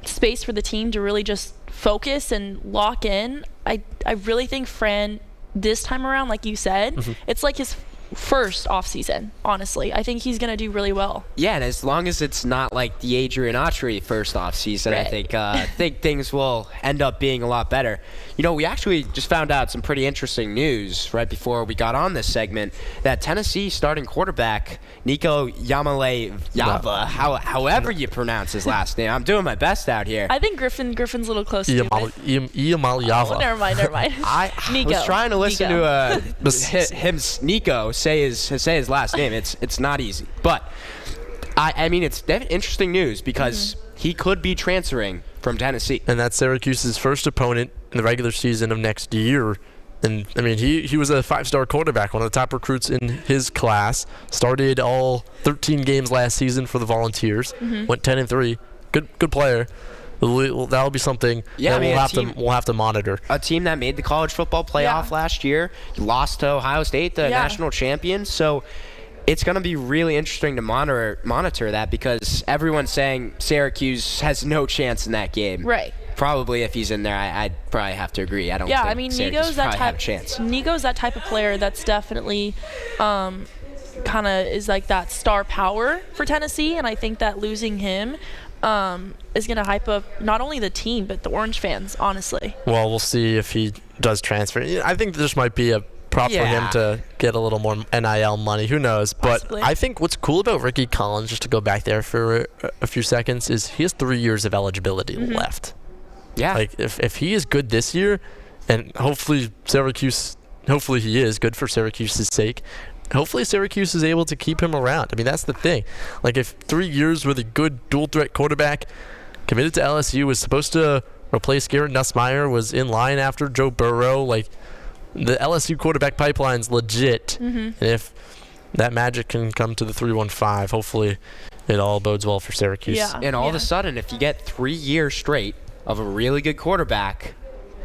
space for the team to really just focus and lock in, I really think Fran, this time around, like you said, it's like his first off season. Honestly, I think he's gonna do really well. Yeah, and as long as it's not like the Adrian Autry first off season, I think things will end up being a lot better. We actually just found out some pretty interesting news right before we got on this segment that Tennessee starting quarterback Nico Iamaleava, however you pronounce his last name, I'm doing my best out here. I think Griffin's a little close to it. Iamaleava. Oh, never mind. I was trying to listen to him Nico say his last name. It's not easy, but I mean it's interesting news because he could be transferring from Tennessee, and that's Syracuse's first opponent in the regular season of next year. And I mean he was a 5-star quarterback, one of the top recruits in his class. Started all 13 games last season for the Volunteers. Went 10-3. Good player. That'll be something that we'll have to monitor. A team that made the college football playoff last year, lost to Ohio State, the national champions. So it's going to be really interesting to monitor that because everyone's saying Syracuse has no chance in that game. Right. Probably if he's in there, I'd probably have to agree. I don't think Syracuse probably have a chance. Nico's that type of player that's definitely kind of is like that star power for Tennessee, and I think that losing him is going to hype up not only the team but the Orange fans, honestly. Well, we'll see if he does transfer. I think this might be a prop for him to get a little more NIL money. Who knows? Possibly. But I think what's cool about Ricky Collins, just to go back there for a few seconds, is he has 3 years of eligibility left. Yeah. Like if he is good this year, and hopefully he is good for Syracuse's sake. Hopefully Syracuse is able to keep him around. I mean, that's the thing. Like, if 3 years with a good dual-threat quarterback committed to LSU was supposed to replace Garrett Nussmeier, was in line after Joe Burrow, like, the LSU quarterback pipeline's legit. And if that magic can come to the 3-1-5, hopefully it all bodes well for Syracuse. Yeah. And all of a sudden, if you get 3 years straight of a really good quarterback,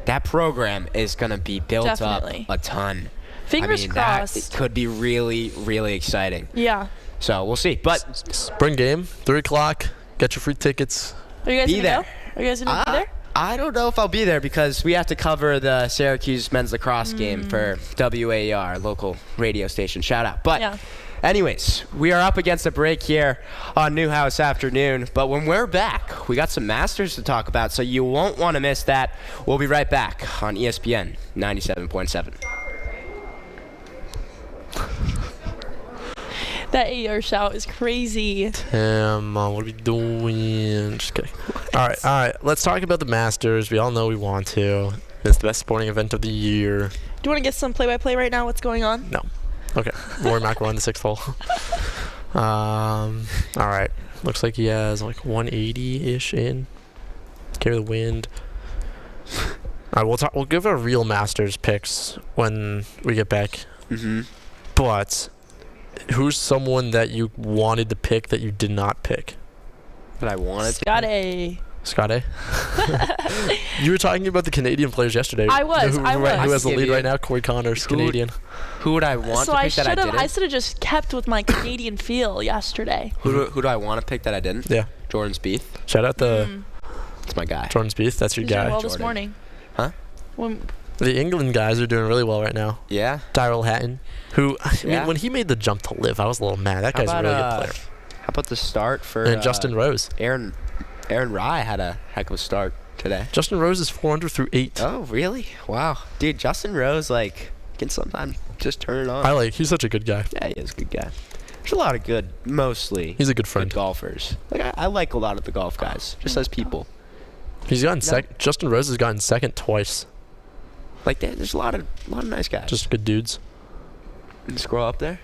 that program is going to be built up a ton. Fingers crossed. That could be really, really exciting. Yeah. So we'll see. But spring game, 3 o'clock. Get your free tickets. Are you guys going to go? Are you guys going to be there? I don't know if I'll be there because we have to cover the Syracuse men's lacrosse game for WAER, local radio station. Shout out. But Anyways, we are up against a break here on Newhouse Afternoon. But when we're back, we got some Masters to talk about, so you won't want to miss that. We'll be right back on ESPN 97.7. That AR shout is crazy. Tim, what are we doing? Just kidding. All right. Let's talk about the Masters. We all know we want to. It's the best sporting event of the year. Do you want to get some play-by-play right now? What's going on? No. Okay. Rory McIlroy on the 6th hole. All right. Looks like he has like 180-ish in. Carry the wind. All right. We'll give our real Masters picks when we get back. Mm-hmm. But who's someone that you wanted to pick that you did not pick? But I wanted Scott A. Scott A? You were talking about the Canadian players yesterday. I was. Who has the lead right now? Corey Connors, Canadian. Who would I want to pick that I didn't? I should have just kept with my Canadian feel yesterday. Who do I want to pick that I didn't? Yeah. Jordan Spieth. Shout out the... That's my guy. Jordan Spieth, that's your He's doing guy. well this morning. Huh? The England guys are doing really well right now. Yeah. Tyrrell Hatton, who... I mean, when he made the jump to live, I was a little mad. That guy's a really good player. How about the start for... And Justin Rose. Aaron Rye had a heck of a start today. Justin Rose is 400 through 8. Oh, really? Wow. Dude, Justin Rose, can sometimes just turn it on. He's such a good guy. Yeah, he is a good guy. There's a lot of good, mostly. He's a good friend. Good golfers. I like a lot of the golf guys, just as people. He's gotten second. Justin Rose has gotten second twice. There's a lot of nice guys. Just good dudes. And scroll up there.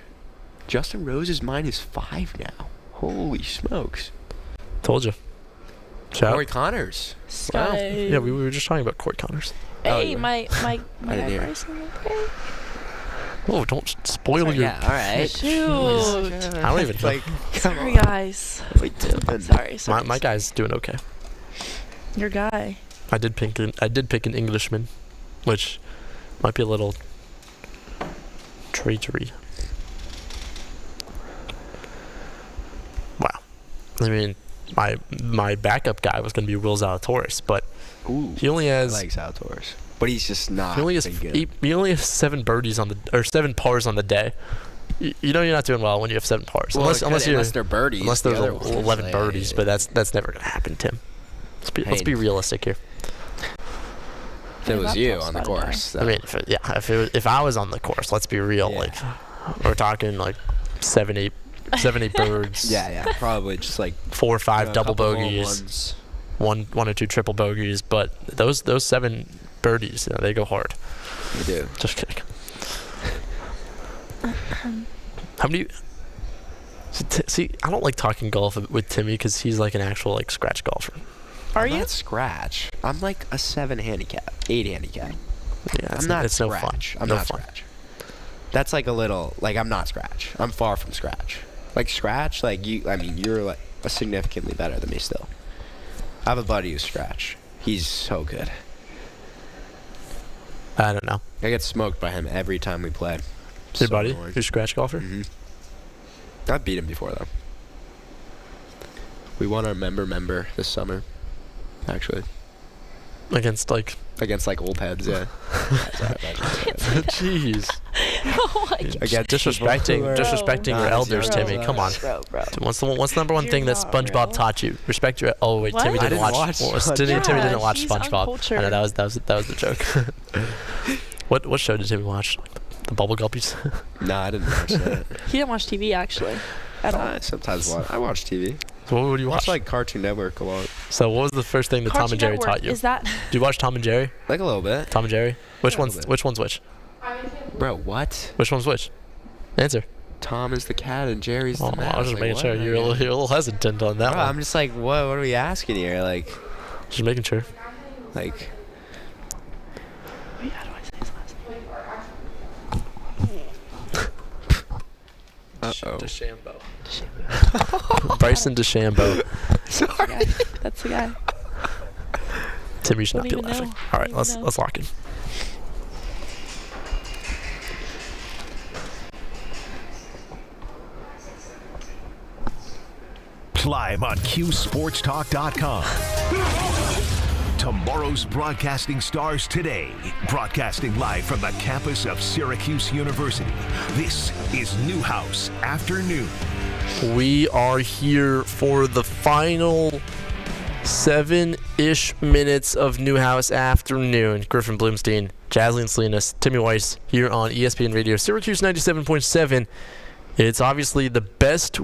Justin Rose is -5 now. Holy smokes. Told you. Corey Connors. Scott Wow. A. Yeah, we were just talking about Corey Connors. Hey, my I didn't hear. Bryson. Oh, don't spoil your... Yeah, all right. Shoot. I don't even know. Sorry, guys. Sorry. My guy's doing okay. Your guy. I did pick an Englishman, which might be a little traitory. Wow. I mean, my backup guy was going to be Will Zalatoris, but he only has... I like Zalatoris. But he's just not. He only has good. he only has 7 pars on the day. You know you're not doing well when you have 7 pars, Well, unless they're birdies. Unless there's the other ones, 11 birdies, but that's never gonna happen, Tim. Let's be realistic here. If it was you on the course, I mean, if I was on the course, let's be real. Yeah. We're talking 7, 8 birds. Yeah, probably just 4 or 5 double couple bogeys, one or 2 triple bogeys. But those 7 birdies, they go hard. They do. Just kidding. How many? See, I don't like talking golf with Timmy because he's like an actual scratch golfer. Are you? Not scratch. I'm like a 7 handicap, 8 handicap. Yeah, I'm not it's scratch. No fun. I'm not scratch. That's a little I'm not scratch. I'm far from scratch. Scratch, you. I mean, you're significantly better than me still. I have a buddy who's scratch. He's so good. I don't know. I get smoked by him every time we play. Your buddy? You're a scratch golfer? Mm-hmm. I've beat him before, though. We won our member this summer, actually. Against old heads, yeah. Jeez. Oh my God. Again, disrespecting your elders, Timmy. Come on. Bro. What's the number one thing that SpongeBob taught you? Respect your. Oh wait, What? Timmy I didn't watch. Timmy didn't watch he's SpongeBob. uncultured. I know that was the joke. What show did Timmy watch? The Bubble Guppies. No, I didn't watch that. He didn't watch TV actually. At all. I sometimes watch. I watch TV. So what would you watch? Cartoon Network a lot. So what was the first thing that Tom and Jerry taught you? Is that? Do you watch Tom and Jerry? A little bit. Tom and Jerry. Which Yeah, a one's little bit. which? Bro, what? Which one's which? Answer. Tom is the cat and Jerry's the mouse. I was just making sure. what? You're a little hesitant on that Bro, one. I'm just what are we asking here? Just making sure. Wait, how do I say his last name? Uh-oh. Bryson DeChambeau. Sorry. That's the guy. Tim, you should not Don't be even laughing. know. All right, Don't let's even know. let's lock in. Live on QSportsTalk.com. Tomorrow's broadcasting stars today. Broadcasting live from the campus of Syracuse University. This is Newhouse Afternoon. We are here for the final 7-ish minutes of Newhouse Afternoon. Griffin Bloomstein, Jaslyn Salinas, Timmy Weiss here on ESPN Radio, Syracuse 97.7. It's obviously the best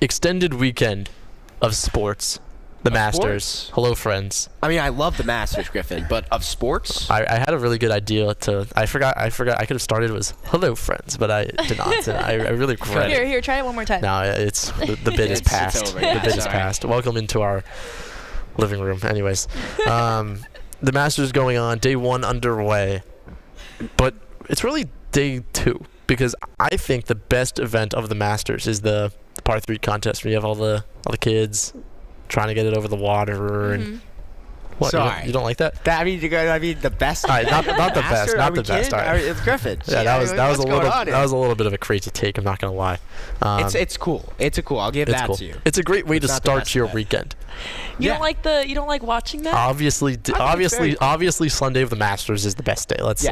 extended weekend of sports. The Masters. Sports? Hello, friends. I mean, I love the Masters, Griffin, but of sports? I had a really good idea I forgot. I could have started with hello, friends, but I did not. And I really regret it. Here, try it one more time. No, it's the bid is past. It's over. Yeah, the bid is sorry. past. Welcome into our living room. Anyways, the Masters going on, day 1 underway, but it's really day 2 because I think the best event of the Masters is the par 3 contest where you have all the kids trying to get it over the water and what? Sorry. You don't like that? I mean, the best. All right, not the best, not the best. All right. It's Griffin. Yeah, that was what's going on here? that was a little bit of a crazy take. I'm not gonna lie. It's cool. It's cool. I'll give It's that cool. to you. It's a great way to not the start best your bet. weekend. You don't like watching that? Obviously, very cool. obviously, Sunday of the Masters is the best day. Let's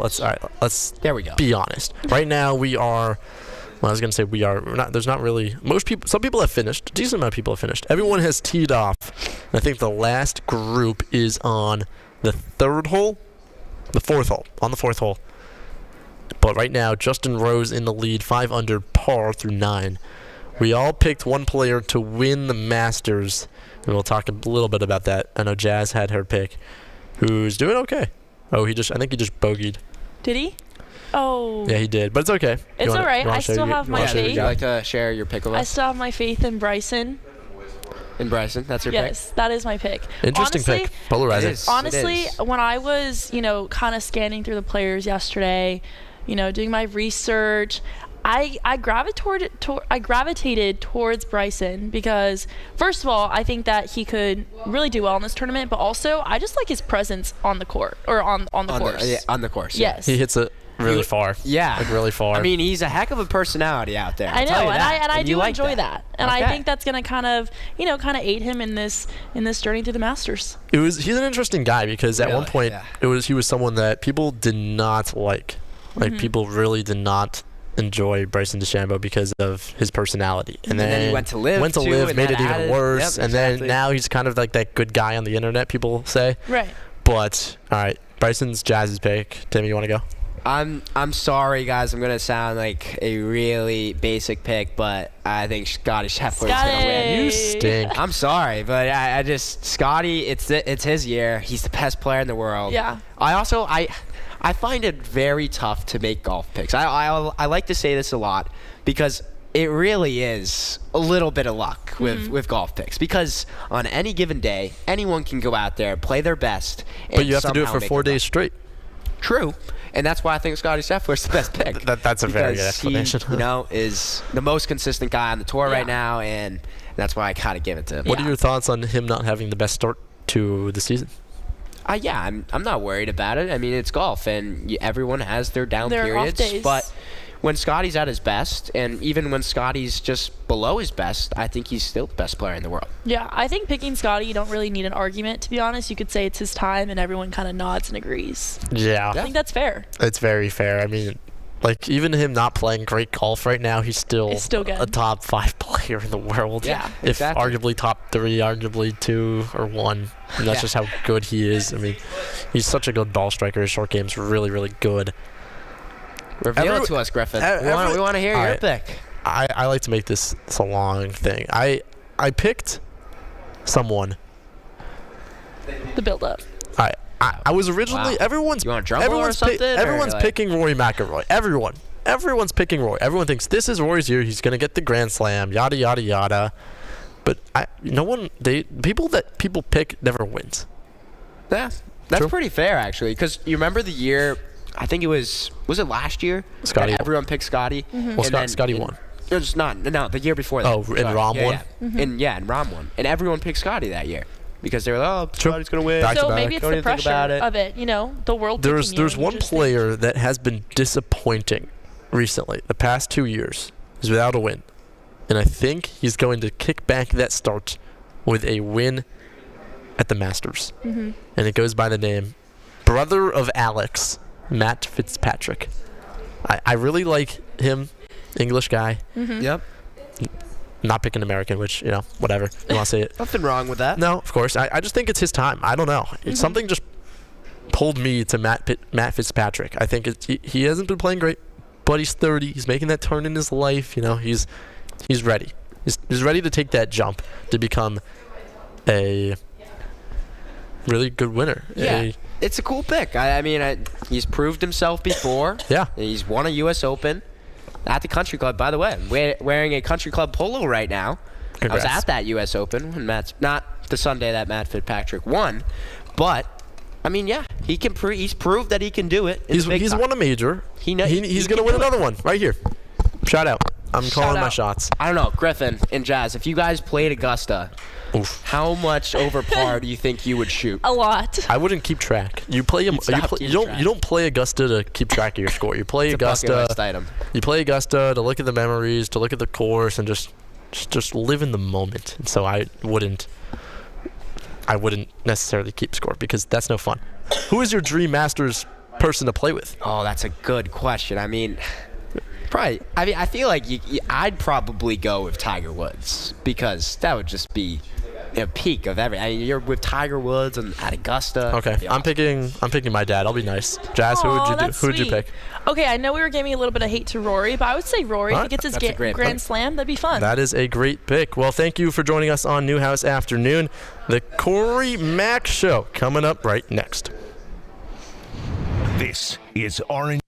There we go. be honest. Right now, we are. Well, I was gonna say we are. We're not, there's not really most people. Some people have finished. A decent amount of people have finished. Everyone has teed off. And I think the last group is on the 4th hole. On the 4th hole. But right now, Justin Rose in the lead, 5 under par through 9. We all picked one player to win the Masters, and we'll talk a little bit about that. I know Jazz had her pick, who's doing okay. Oh, I think he just bogeyed. Did he? Oh. Yeah, he did, but it's okay. It's all right. I still have my Would faith. you like to share your pick with I us? still have my faith in Bryson. In Bryson, that's your Yes, that is my pick. Interesting Honestly, pick. Polarizing. It is. Honestly, when I was, kind of scanning through the players yesterday, doing my research, I gravitated towards Bryson because, first of all, I think that he could really do well in this tournament, but also I just like his presence on the court or on the course. On the course. Yeah. Yes. He hits it really far. Yeah. Like really far. I mean, he's a heck of a personality out there. I know, and I do enjoy that. And I Okay. think that's going to kind of aid him in this journey through the Masters. he's an interesting guy because at one Really? point Yeah. he was someone that people did not like. Like people really did not enjoy Bryson DeChambeau because of his personality. And then he went to live, too, made and it that even added- worse. Yep, and then exactly. now he's kind of like that good guy on the internet, people say. Right. But all right, Bryson's Jazz's pick. Timmy, you want to go? I'm sorry, guys. I'm gonna sound like a really basic pick, but I think Scotty Scheffler's gonna win. You stink. I'm sorry, but I just Scotty. It's his year. He's the best player in the world. Yeah. I find it very tough to make golf picks. I like to say this a lot because it really is a little bit of luck with golf picks because on any given day, anyone can go out there, play their best, But you have to do it somehow for make 4 a days run. straight. True, and that's why I think Scotty Scheffler's the best pick. That's a very good Because explanation. He, is the most consistent guy on the tour right Yeah. now, and that's why I kind of give it to him. What are your thoughts on him not having the best start to the season? Yeah, I'm not worried about it. I mean, it's golf, and everyone has their down Their off periods. days. But when Scotty's at his best, and even when Scotty's just below his best, I think he's still the best player in the world. Yeah, I think picking Scotty, you don't really need an argument, to be honest. You could say it's his time, and everyone kind of nods and agrees. Yeah. I think that's fair. It's very fair. I mean, like even him not playing great golf right now, he's still good. a top 5 player in the world. Yeah, if exactly. arguably top 3, arguably 2 or 1. And that's just how good he is. I mean, he's such a good ball striker. His short game's really, really good. Reveal it to us, Griffin. We want to hear your pick. I like to make this a long thing. I picked someone. The build-up. I was originally Wow. everyone's You want a drum roll or something, or everyone's like- picking Rory McIlroy. Everyone's picking Rory. Everyone thinks this is Rory's year. He's gonna get the Grand Slam. Yada yada yada. But people pick never wins. Yeah, that's True. pretty fair actually. Because you remember the year? I think it was it last year? Scotty that won. everyone picked Scotty. Well, Scotty won. It was not. No, the year before that. Oh, and Sorry. Rahm yeah, won? Yeah. And Rahm won. And everyone picked Scotty that year because they were like, oh, True. Scotty's gonna win. Back to So back. maybe it's Don't the even think pressure about it. of it, the world There's picking you, and one you just think- player that has been disappointing recently. The past 2 years is without a win, and I think he's going to kick back that start with a win at the Masters. And it goes by the name brother of Alex, Matt Fitzpatrick. I really like him, English guy. Yep. Not picking American, which, whatever. You want to say it. Nothing wrong with that. No, of course. I just think it's his time. I don't know. Something just pulled me to Matt Fitzpatrick. I think he hasn't been playing great, but he's 30. He's making that turn in his life. He's ready. He's ready to take that jump to become a really good winner. Yeah, it's a cool pick. I mean, he's proved himself before. Yeah. He's won a U.S. Open at the Country Club. By the way, I'm wearing a Country Club polo right now. Congrats. I was at that U.S. Open when not the Sunday that Matt Fitzpatrick won, but I mean, yeah, he's proved that he can do it. He's won a major. He's going to win another one right here. Shout out. I'm calling my shots. I don't know, Griffin and Jazz, if you guys played Augusta, how much over par do you think you would shoot? A lot. I wouldn't keep track. You don't play Augusta to keep track of your score. You play Augusta. You play Augusta to look at the memories, to look at the course, and just live in the moment. And so I wouldn't necessarily keep score because that's no fun. Who is your dream Masters person to play with? Oh, that's a good question. I mean, probably. I mean, I feel like I'd probably go with Tiger Woods because that would just be a peak of everything. I mean, you're with Tiger Woods and at Augusta. Okay, I'm picking my dad. I'll be nice. Jazz, who would you do? Who would you pick? Okay, I know we were giving a little bit of hate to Rory, but I would say Rory. If he gets his Grand Slam, that'd be fun. That is a great pick. Well, thank you for joining us on Newhouse Afternoon. The Corey Mack Show coming up right next. This is Orange.